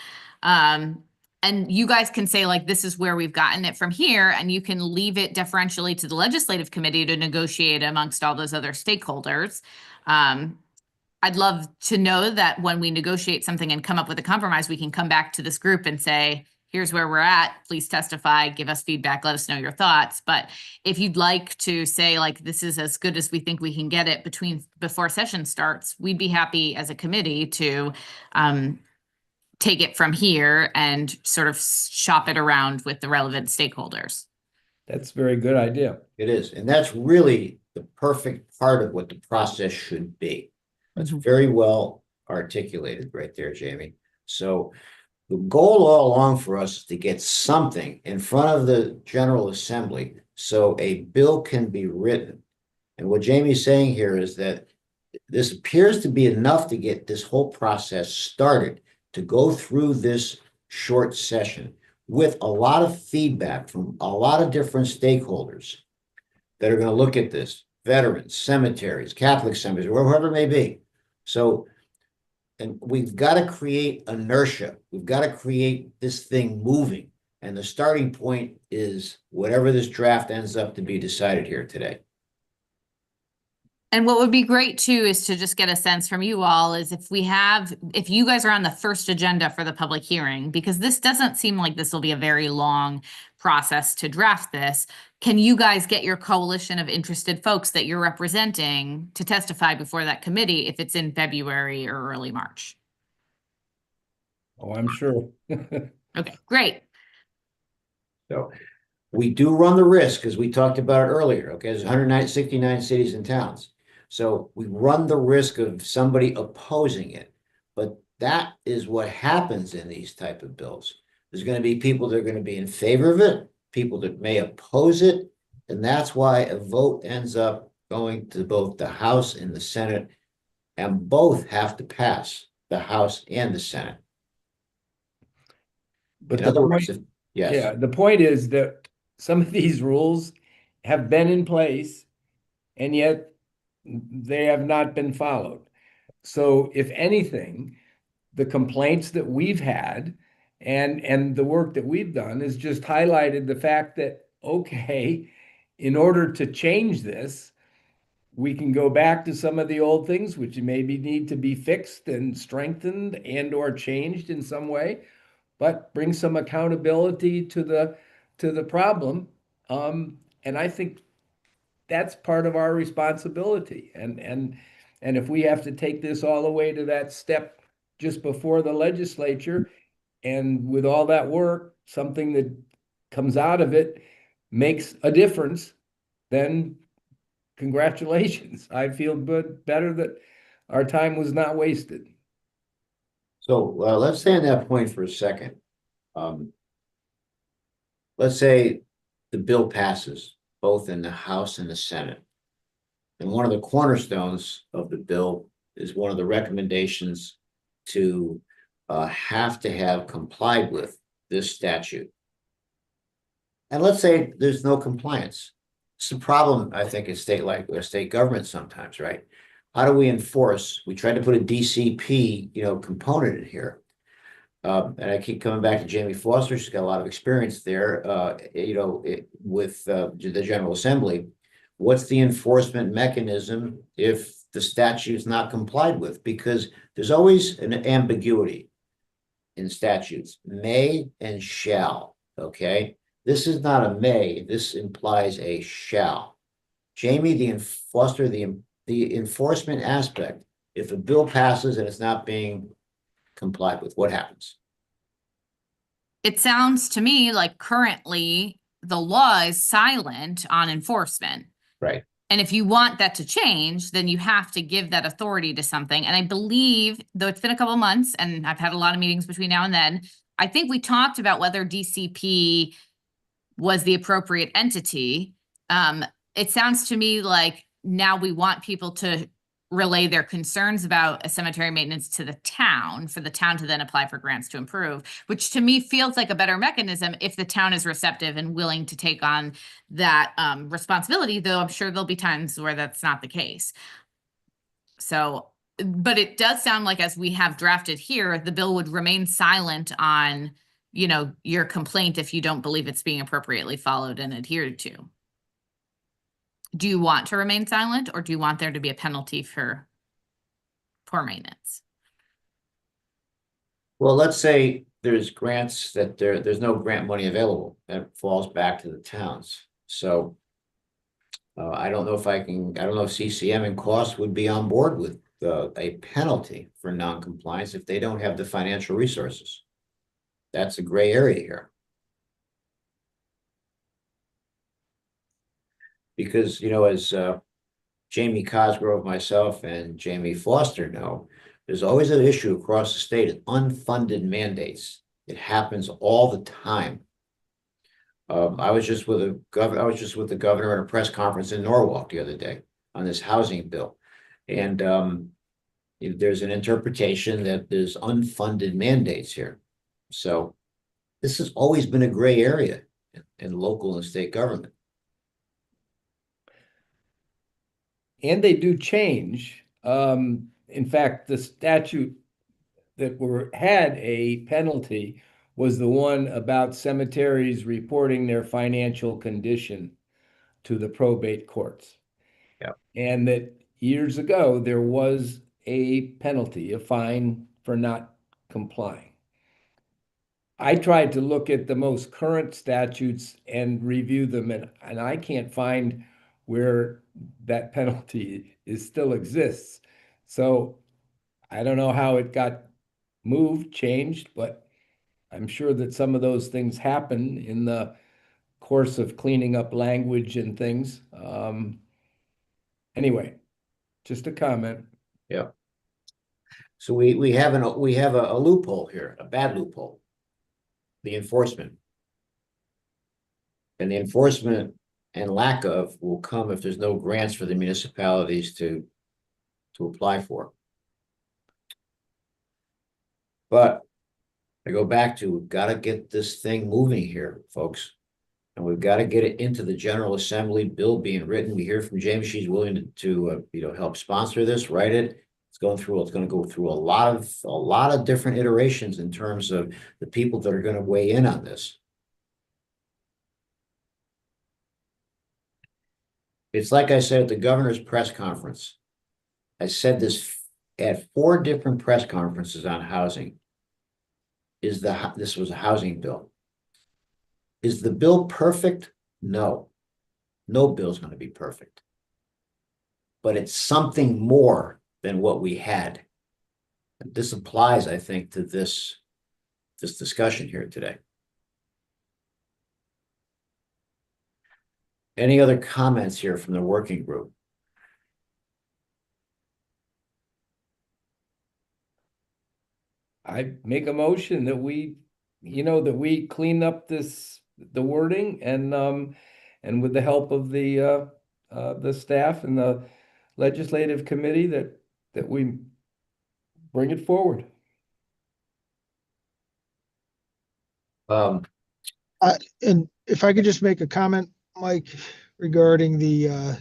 And you guys can say, like, this is where we've gotten it from here, and you can leave it deferentially to the legislative committee to negotiate amongst all those other stakeholders. I'd love to know that when we negotiate something and come up with a compromise, we can come back to this group and say, here's where we're at. Please testify, give us feedback, let us know your thoughts. But if you'd like to say, like, this is as good as we think we can get it before session starts, we'd be happy as a committee to take it from here and sort of shop it around with the relevant stakeholders. That's a very good idea. It is. And that's really the perfect part of what the process should be. That's very well articulated right there, Jamie. So the goal all along for us is to get something in front of the General Assembly so a bill can be written. And what Jamie's saying here is that this appears to be enough to get this whole process started, to go through this short session with a lot of feedback from a lot of different stakeholders that are going to look at this: veterans, cemeteries, Catholic cemeteries, wherever it may be. So, and we've got to create inertia. We've got to create this thing moving. And the starting point is whatever this draft ends up to be decided here today. And what would be great too is to just get a sense from you all is if you guys are on the first agenda for the public hearing, because this doesn't seem like this will be a very long process to draft this. Can you guys get your coalition of interested folks that you're representing to testify before that committee if it's in February or early March? Oh, I'm sure. Okay, great. So we do run the risk, as we talked about earlier, okay, there's 169 cities and towns. So we run the risk of somebody opposing it, but that is what happens in these type of bills. There's going to be people that are going to be in favor of it, people that may oppose it, and that's why a vote ends up going to both the House and the Senate, and both have to pass, the House and the Senate. But In the other point, words, yes. yeah, the point is that some of these rules have been in place, and yet they have not been followed. So if anything, the complaints that we've had and the work that we've done has just highlighted the fact that, okay, in order to change this, we can go back to some of the old things which maybe need to be fixed and strengthened and or changed in some way, but bring some accountability to the problem. And I think that's part of our responsibility. And if we have to take this all the way to that step just before the legislature, and with all that work, something that comes out of it makes a difference, then congratulations. I feel good, better that our time was not wasted. So let's stay on that point for a second. Let's say the bill passes both in the House and the Senate. And one of the cornerstones of the bill is one of the recommendations to have to have complied with this statute. And let's say there's no compliance. It's a problem, I think, in state government sometimes, right? How do we enforce? We tried to put a DCP, component in here. And I keep coming back to Jamie Foster. She's got a lot of experience there, with the General Assembly. What's the enforcement mechanism if the statute is not complied with? Because there's always an ambiguity in statutes, may and shall, okay? This is not a may, this implies a shall. Jamie, Foster, the enforcement aspect, if a bill passes and it's not being complied with, what happens? It sounds to me like currently the law is silent on enforcement. Right. And if you want that to change, then you have to give that authority to something. And I believe, though it's been a couple of months and I've had a lot of meetings between now and then, I think we talked about whether DCP was the appropriate entity. It sounds to me like now we want people to relay their concerns about a cemetery maintenance to the town, for the town to then apply for grants to improve, which to me feels like a better mechanism if the town is receptive and willing to take on that responsibility, though I'm sure there'll be times where that's not the case. So, but it does sound like, as we have drafted here, the bill would remain silent on, your complaint if you don't believe it's being appropriately followed and adhered to. Do you want to remain silent, or do you want there to be a penalty for poor maintenance? Well, let's say there's grants that there's no grant money available. That falls back to the towns. So I don't know if CCM and cost would be on board with a penalty for non-compliance if they don't have the financial resources. That's a gray area here. Because, as Jamie Cosgrove, myself, and Jamie Foster know, there's always an issue across the state of unfunded mandates. It happens all the time. I was just with the governor at a press conference in Norwalk the other day on this housing bill. And there's an interpretation that there's unfunded mandates here. So this has always been a gray area in local and state government. And they do change. In fact, the statute that had a penalty was the one about cemeteries reporting their financial condition to the probate courts. Yeah. And that years ago, there was a penalty, a fine for not complying. I tried to look at the most current statutes and review them, and I can't find where that penalty still exists. So I don't know how it got moved, changed, but I'm sure that some of those things happen in the course of cleaning up language and things. Anyway, just a comment. Yeah. So we have a loophole here, a bad loophole. The enforcement. And the enforcement and lack of will come if there's no grants for the municipalities to apply for. But I go back to, we've got to get this thing moving here, folks. And we've got to get it into the General Assembly, bill being written. We hear from James, she's willing to help sponsor this, write it. It's going to go through a lot of different iterations in terms of the people that are going to weigh in on this. It's like I said at the governor's press conference. I said this at 4 different press conferences on housing. This was a housing bill. Is the bill perfect? No. No bill's going to be perfect. But it's something more than what we had. And this applies, I think, to this discussion here today. Any other comments here from the working group? I make a motion that that we clean up the wording and with the help of the staff and the legislative committee that we bring it forward. Um, And if I could just make a comment, Mike, regarding the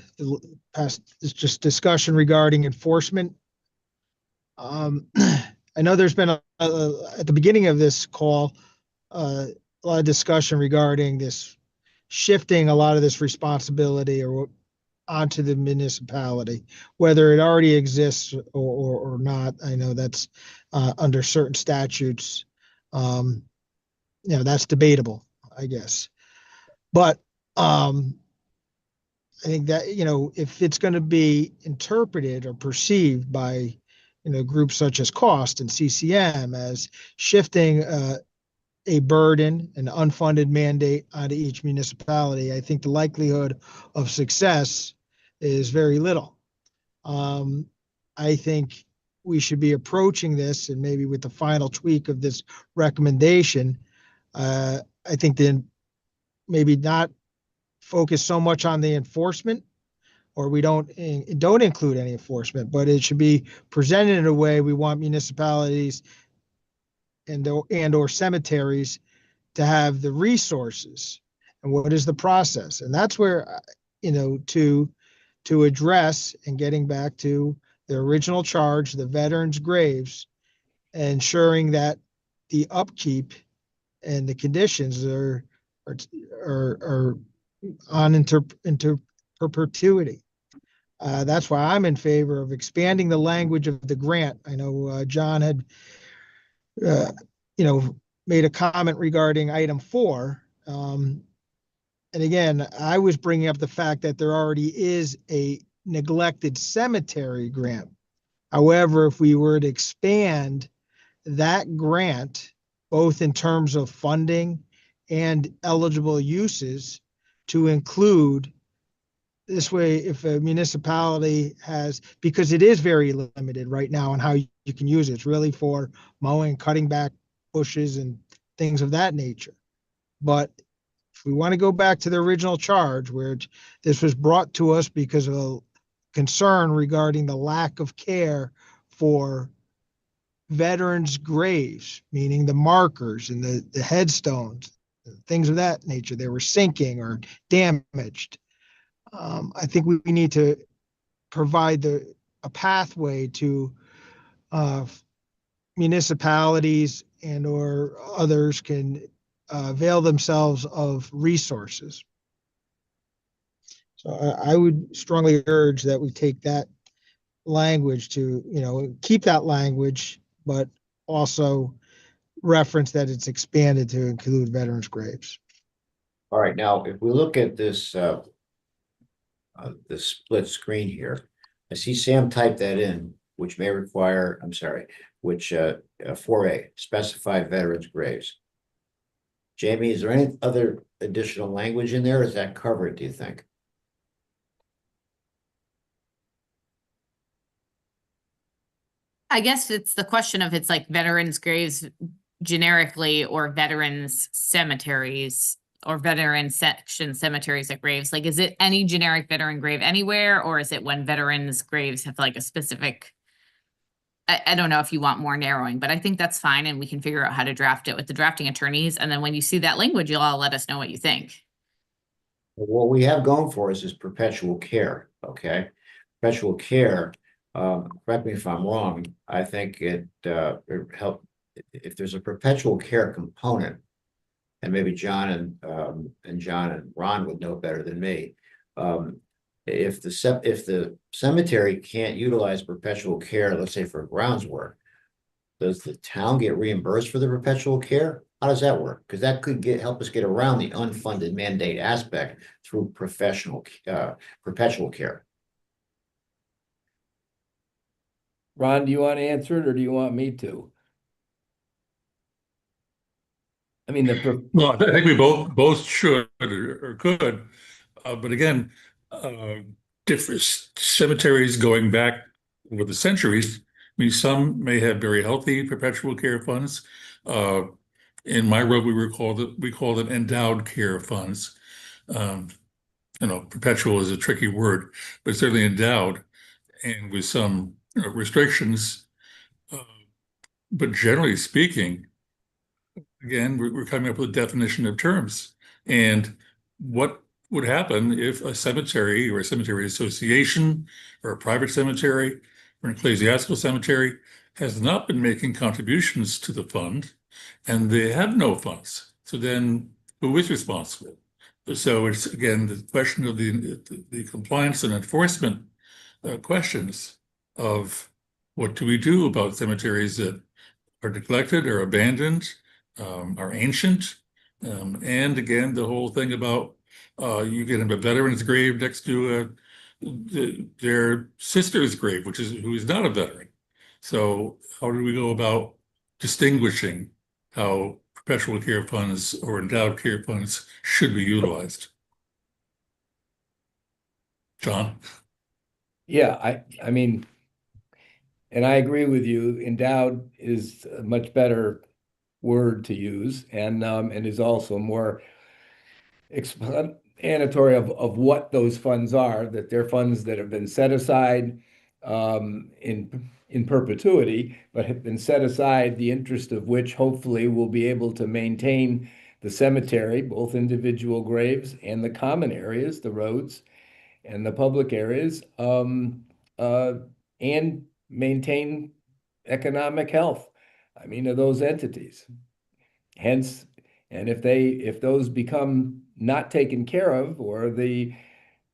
past, it's just discussion regarding enforcement. I know there's been at the beginning of this call, a lot of discussion regarding this shifting a lot of this responsibility or onto the municipality, whether it already exists or not. I know that's under certain statutes. That's debatable, I guess. But I think that, if it's going to be interpreted or perceived by, groups such as Cost and CCM as shifting a burden, an unfunded mandate onto each municipality, I think the likelihood of success is very little. I think we should be approaching this, and maybe with the final tweak of this recommendation, I think then maybe not focus so much on the enforcement, or we don't include any enforcement, but it should be presented in a way we want municipalities and or cemeteries to have the resources, and what is the process. And that's where, to address, and getting back to the original charge, the veterans' graves, ensuring that the upkeep and the conditions are on into perpetuity. That's why I'm in favor of expanding the language of the grant. I know John had, uh, made a comment regarding item 4. And again, I was bringing up the fact that there already is a neglected cemetery grant. However, if we were to expand that grant, both in terms of funding and eligible uses, to include this way, if a municipality has, because it is very limited right now on how you can use it, it's really for mowing, cutting back bushes and things of that nature. But if we want to go back to the original charge, where this was brought to us because of a concern regarding the lack of care for veterans' graves, meaning the markers and the headstones, things of that nature, they were sinking or damaged. I think we need to provide a pathway to municipalities and or others can avail themselves of resources. So I would strongly urge that we take that language to, keep that language, but also reference that it's expanded to include veterans' graves. all right, now, if we look at this split screen here, I see Sam typed that in, which may require, I'm sorry, which 4A, specified veterans' graves. Jamie, is there any other additional language in there? Is that covered, do you think? I guess it's the question of it's like veterans graves generically or veterans cemeteries or veteran section cemeteries at graves. Like, is it any generic veteran grave anywhere, or is it when veterans graves have like a specific? I don't know if you want more narrowing, but I think that's fine, and we can figure out how to draft it with the drafting attorneys. And then when you see that language, you'll all let us know what you think. What we have going for us is perpetual care, okay? Perpetual care, correct me if I'm wrong, I think it help, if there's a perpetual care component, and maybe John and Ron would know better than me. if the cemetery can't utilize perpetual care, let's say for grounds work, does the town get reimbursed for the perpetual care? How does that work? Because that could help us get around the unfunded mandate aspect through perpetual care. Ron, do you want to answer it or do you want me to? I mean, Well, I think we both should or could, but again, uh, different cemeteries going back over the centuries. I mean, some may have very healthy perpetual care funds. Uh, in my world, we call them endowed care funds. Um, perpetual is a tricky word, but certainly endowed, and with some restrictions. Uh, but generally speaking, again, we're coming up with a definition of terms. And what would happen if a cemetery or a cemetery association or a private cemetery or an ecclesiastical cemetery has not been making contributions to the fund and they have no funds? So then who is responsible? So it's again the question of the compliance and enforcement questions of what do we do about cemeteries that are neglected or abandoned, are ancient. And again, the whole thing about you get a veteran's grave next to their sister's grave, who is not a veteran. So how do we go about distinguishing how perpetual care funds or endowed care funds should be utilized? John? yeah, I mean, and I agree with you. Endowed is a much better word to use, and is also more explanatory of what those funds are, that they're funds that have been set aside in perpetuity, but have been set aside, the interest of which hopefully will be able to maintain the cemetery, both individual graves and the common areas, the roads and the public areas, and maintain economic health, I mean, of those entities. Hence, and if those become not taken care of, or the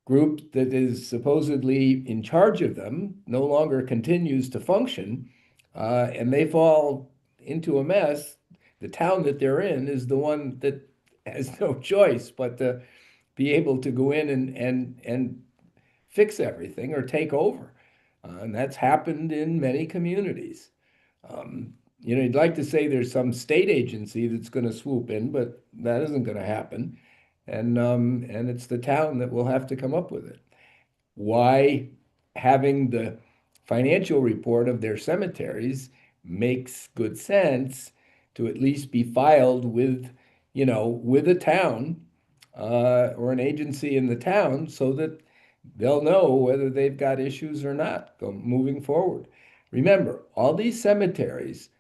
group that is supposedly in charge of them no longer continues to function, and they fall into a mess, the town that they're in is the one that has no choice but to be able to go in and fix everything or take over. And that's happened in many communities. You'd like to say there's some state agency that's going to swoop in, but that isn't going to happen. And it's the town that will have to come up with it. Why having the financial report of their cemeteries makes good sense to at least be filed with a town or an agency in the town, so that they'll know whether they've got issues or not moving forward. Remember, all these cemeteries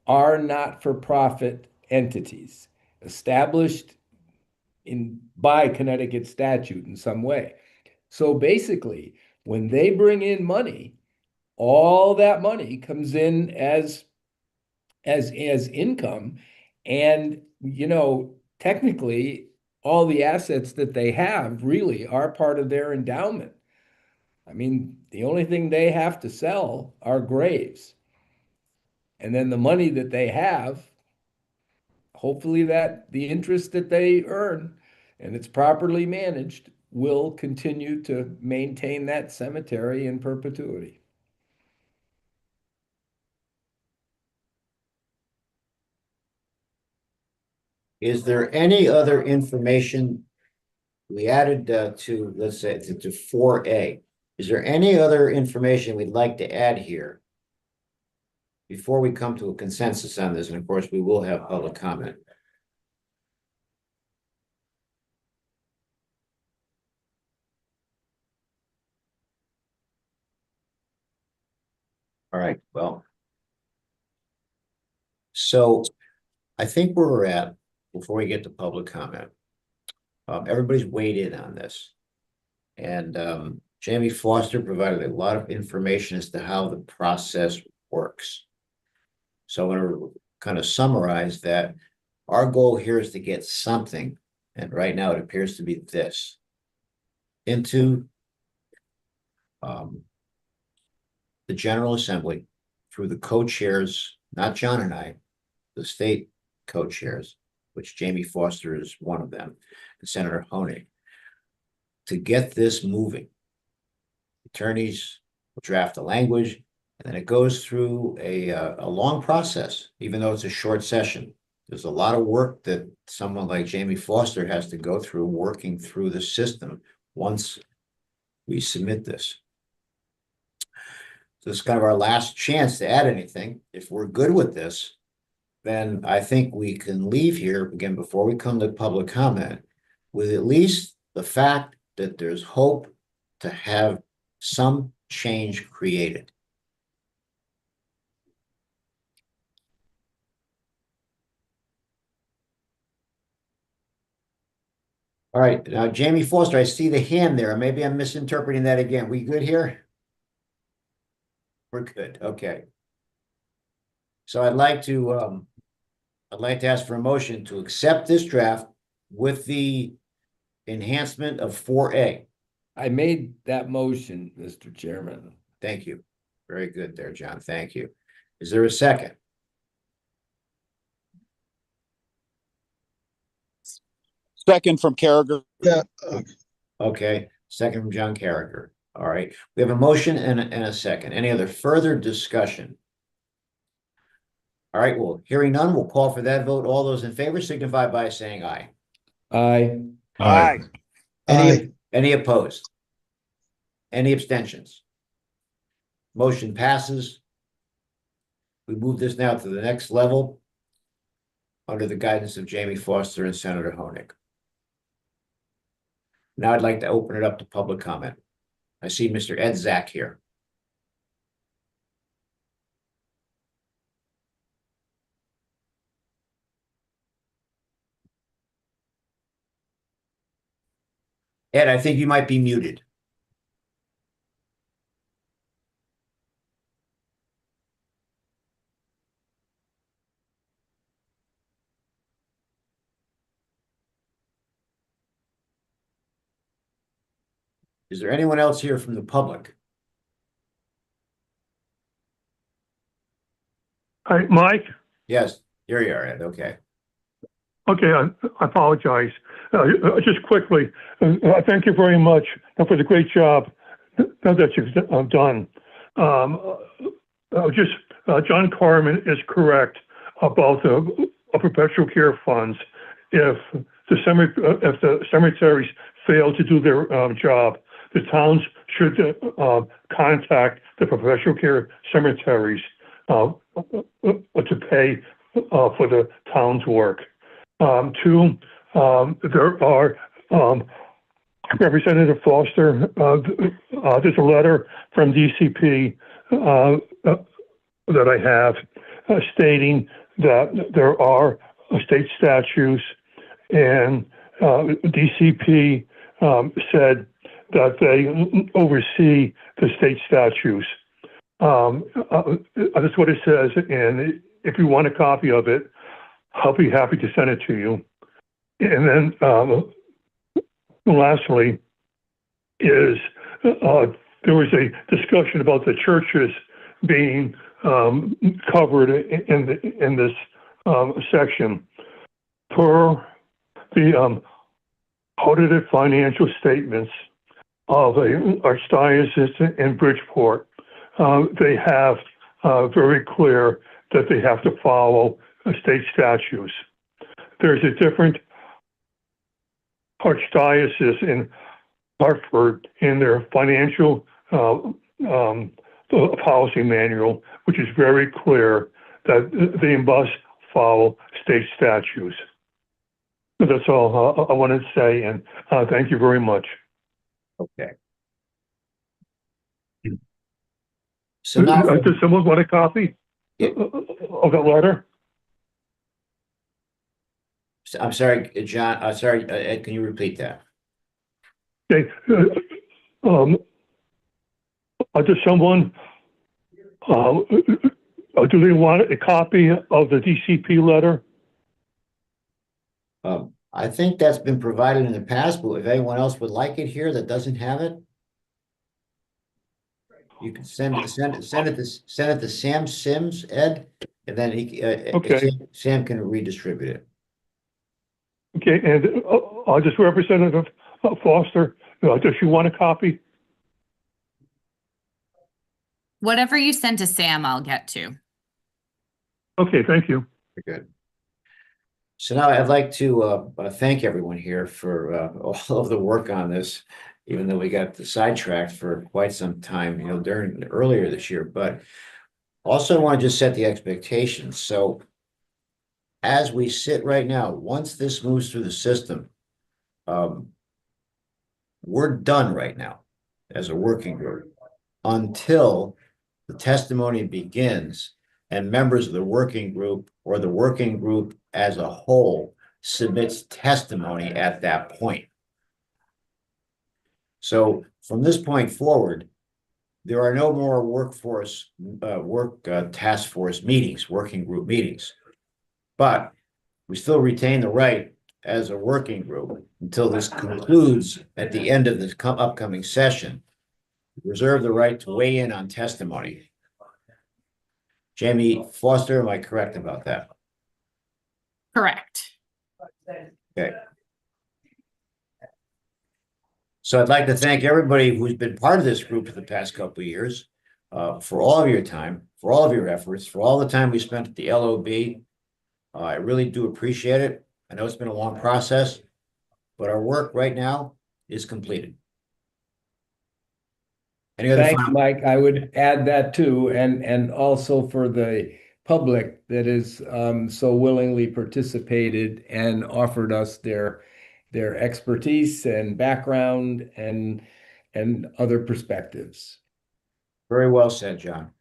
are not-for-profit entities established by Connecticut statute in some way. So basically, when they bring in money, all that money comes in as income, and technically all the assets that they have really are part of their endowment. I mean, the only thing they have to sell are graves. And then the money that they have, hopefully that the interest that they earn, and it's properly managed, will continue to maintain that cemetery in perpetuity. Is there any other information we added to, let's say, to 4A? Is there any other information we'd like to add here before we come to a consensus on this? And of course, we will have public comment. All right, well. So I think where we're at, before we get to public comment, everybody's weighed in on this. And Jamie Foster provided a lot of information as to how the process works. So I'm going to kind of summarize that. Our goal here is to get something, and right now it appears to be this, into the General Assembly, through the co-chairs, not John and I, the state co-chairs, which Jamie Foster is one of them, and Senator Honig, to get this moving. Attorneys will draft the language, and then it goes through a long process, even though it's a short session. There's a lot of work that someone like Jamie Foster has to go through working through the system once we submit this. So this is kind of our last chance to add anything. If we're good with this, then I think we can leave here, again, before we come to public comment, with at least the fact that there's hope to have some change created. All right, now Jamie Foster, I see the hand there. Maybe I'm misinterpreting that again. We good here? We're good, okay. So I'd like to ask for a motion to accept this draft with the enhancement of 4A. I made that motion, Mr. Chairman. Thank you. Very good there, John. Thank you. Is there a second? Second from Carragher. Yeah, Okay, second from John Carragher. All right, we have a motion and a second. Any other further discussion? All right, well, hearing none, we'll call for that vote. All those in favor signify by saying aye. Aye. Aye. Aye. Any opposed? Any abstentions? Motion passes. We move this now to the next level under the guidance of Jamie Foster and Senator Honig. Now I'd like to open it up to public comment. I see Mr. Ed Zach here. Ed, I think you might be muted. Is there anyone else here from the public? Hi, Mike. Yes, here you are, Ed. Okay. Okay, I apologize. Just quickly, thank you very much for the great job that you've done. John Carmen is correct about the perpetual care funds. If the cemeteries fail to do their job, the towns should contact the perpetual care cemeteries to pay for the town's work. Two, there are Representative Foster, there's a letter from DCP that I have stating that there are state statutes, and DCP said that they oversee the state statutes. That's what it says, and if you want a copy of it, I'll be happy to send it to you. And then lastly is there was a discussion about the churches being covered in this section. Per the audited financial statements of a archdiocese in Bridgeport, they have very clear that they have to follow state statutes. There's a different archdiocese in Hartford in their financial policy manual, which is very clear that they must follow state statutes. So that's all I wanted to say, and thank you very much. Okay. So now, Does someone want a copy of that letter? I'm sorry, John, sorry, Ed, can you repeat that? Okay. Does someone, do they want a copy of the DCP letter? I think that's been provided in the past, but if anyone else would like it here that doesn't have it? you can send it to Sam Sims, Ed, and then Okay. Sam can redistribute it. Okay, and just Representative Foster, does she want a copy? Whatever you send to Sam, I'll get to. Okay, thank you. Very good. So now I'd like to thank everyone here for all of the work on this, even though we got sidetracked for quite some time, earlier this year. But also I want to just set the expectations. So as we sit right now, once this moves through the system, we're done right now as a working group until the testimony begins and members of the working group or the working group as a whole submits testimony at that point. So from this point forward, there are no more task force meetings, working group meetings. But we still retain the right as a working group until this concludes at the end of this upcoming session. Reserve the right to weigh in on testimony. Jamie Foster, am I correct about that? Correct. Okay. So I'd like to thank everybody who's been part of this group for the past couple of years, for all of your time, for all of your efforts, for all the time we spent at the LOB. I really do appreciate it. I know it's been a long process, but our work right now is completed. Any other Thanks, final? Mike. I would add that too, and also for the public that is so willingly participated and offered us their expertise and background and other perspectives. Very well said, John.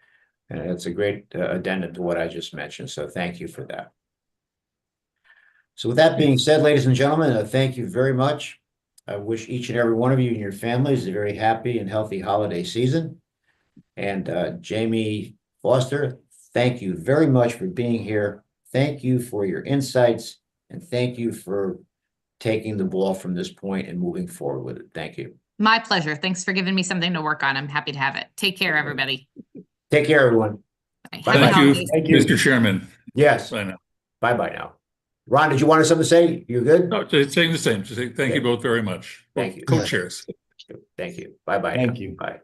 And it's a great addendum to what I just mentioned. So thank you for that. So with that being said, ladies and gentlemen, thank you very much. I wish each and every one of you and your families a very happy and healthy holiday season. And Jamie Foster, thank you very much for being here. Thank you for your insights, and thank you for taking the ball from this point and moving forward with it. Thank you. My pleasure. Thanks for giving me something to work on. I'm happy to have it. Take care, everybody. Take care, everyone. Happy Thank you, holidays. Thank you. Mr. Chairman. Yes. Bye now. Bye-bye now. Ron, did you want something to say? You're good? No, saying the same. Just say thank you both very much. Thank you. Co-chairs. Thank you. Bye-bye. Thank now. you. Bye.